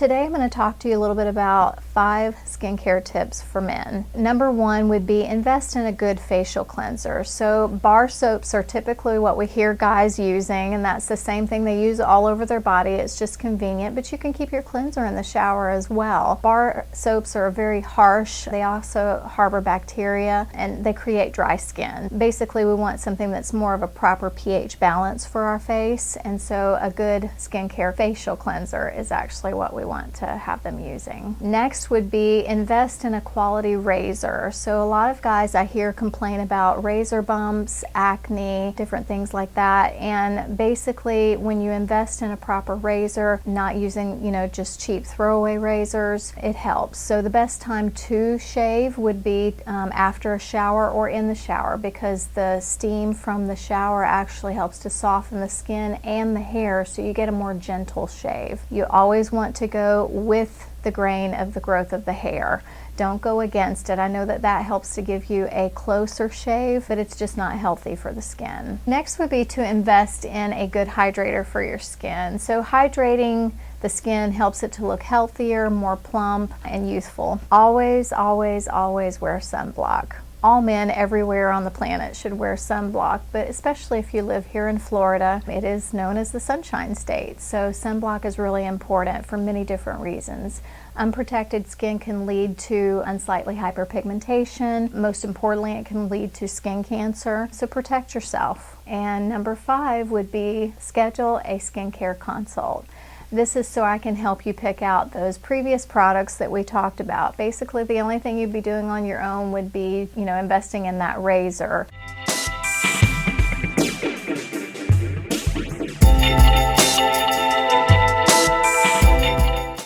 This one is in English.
Today I'm going to talk to you a little bit about 5 skincare tips for men. Number 1 would be invest in a good facial cleanser. So bar soaps are typically what we hear guys using, and that's the same thing they use all over their body. It's just convenient, but you can keep your cleanser in the shower as well. Bar soaps are very harsh. They also harbor bacteria and they create dry skin. Basically, we want something that's more of a proper pH balance for our face, and so a good skincare facial cleanser is actually what we want to have them using. Next would be invest in a quality razor. So a lot of guys I hear complain about razor bumps, acne, different things like that, and basically when you invest in a proper razor, not using just cheap throwaway razors, it helps. So the best time to shave would be after a shower or in the shower, because the steam from the shower actually helps to soften the skin and the hair, so you get a more gentle shave. You always want to go with the grain of the growth of the hair. Don't go against it. I know that that helps to give you a closer shave, but it's just not healthy for the skin. Next would be to invest in a good hydrator for your skin. So hydrating the skin helps it to look healthier, more plump, and youthful. Always, always, always wear sunblock. All men everywhere on the planet should wear sunblock, but especially if you live here in Florida, it is known as the Sunshine State. So sunblock is really important for many different reasons. Unprotected skin can lead to unsightly hyperpigmentation. Most importantly, it can lead to skin cancer. So protect yourself. And number 5 would be schedule a skincare consult. This is so I can help you pick out those previous products that we talked about. Basically, the only thing you'd be doing on your own would be, investing in that razor.